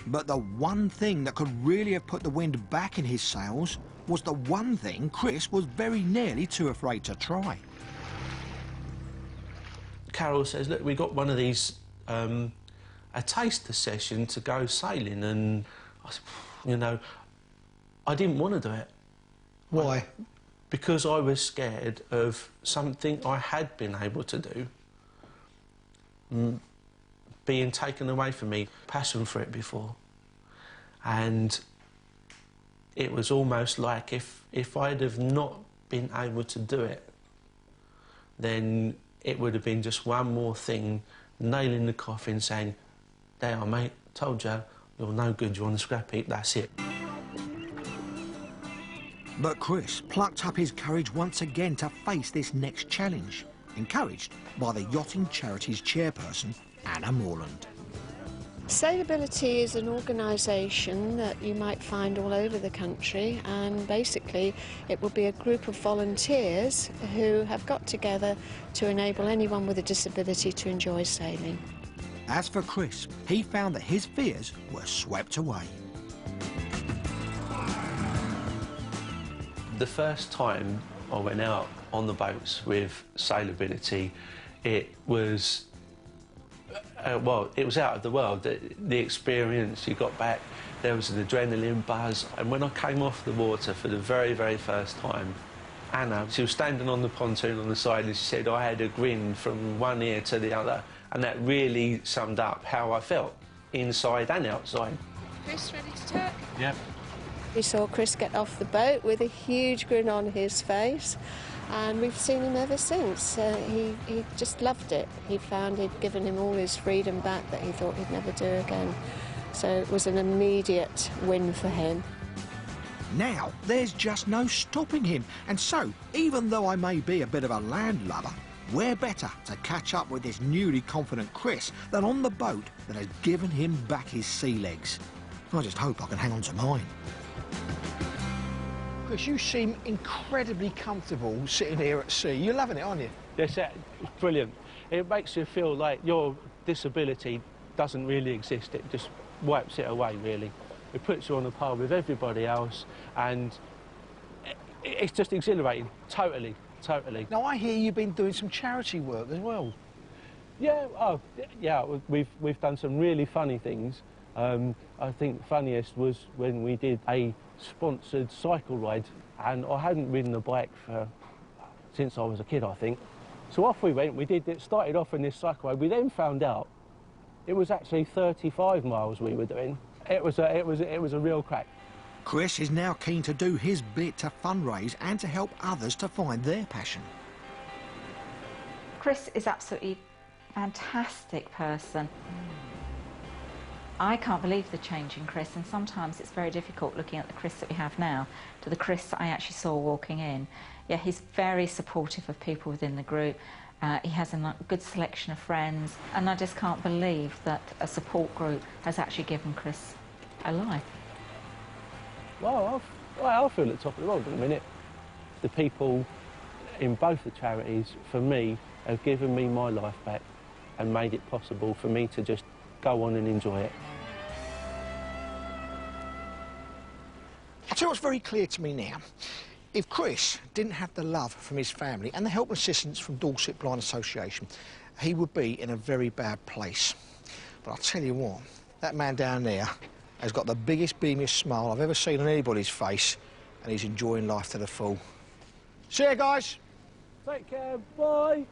But the one thing that could really have put the wind back in his sails was the one thing Chris was very nearly too afraid to try. Carol says, look, we got one of these, a taster session to go sailing, and, you know, I didn't want to do it. Why? Because I was scared of something I had been able to do being taken away from me. Passion for it before. And it was almost like if I'd have not been able to do it, then it would have been just one more thing, nailing the coffin, saying, there, mate, told you, you're no good, you're on the scrap heap, that's it. But Chris plucked up his courage once again to face this next challenge, encouraged by the yachting charity's chairperson, Anna Morland. Sailability is an organisation that you might find all over the country, and basically it will be a group of volunteers who have got together to enable anyone with a disability to enjoy sailing. As for Chris, he found that his fears were swept away. The first time I went out on the boats with Sailability, it was, well, it was out of the world. The experience you got back, there was an adrenaline buzz. And when I came off the water for the very, very first time, Anna, she was standing on the pontoon on the side and she said I had a grin from one ear to the other. And that really summed up how I felt, inside and outside. Chris, ready to tuck? Yep. We saw Chris get off the boat with a huge grin on his face, and we've seen him ever since. He just loved it. He found he'd given him all his freedom back that he thought he'd never do again. So it was an immediate win for him. Now, there's just no stopping him. And so, even though I may be a bit of a landlubber, where better to catch up with this newly confident Chris than on the boat that has given him back his sea legs. I just hope I can hang on to mine. Chris, you seem incredibly comfortable sitting here at sea. You're loving it, aren't you? Yes, it's brilliant. It makes you feel like your disability doesn't really exist. It just wipes it away, really. It puts you on a par with everybody else, and it's just exhilarating, totally, totally. Now, I hear you've been doing some charity work as well. Yeah, oh, yeah, we've done some really funny things. I think funniest was when we did a sponsored cycle ride, and I hadn't ridden a bike since I was a kid, I think. So off we went. It started off in this cycle ride. We then found out it was actually 35 miles we were doing. It was a real crack. Chris is now keen to do his bit to fundraise and to help others to find their passion. Chris is absolutely fantastic person. I can't believe the change in Chris, and sometimes it's very difficult looking at the Chris that we have now to the Chris that I actually saw walking in. Yeah, he's very supportive of people within the group. He has a good selection of friends, and I just can't believe that a support group has actually given Chris a life. Well, I feel at the top of the world at the minute. The people in both the charities, for me, have given me my life back and made it possible for me to just go on and enjoy it. I'll tell you what's very clear to me now. If Chris didn't have the love from his family and the help and assistance from Dorset Blind Association, he would be in a very bad place. But I'll tell you what, that man down there has got the biggest, beamiest smile I've ever seen on anybody's face, and he's enjoying life to the full. See you, guys. Take care, bye.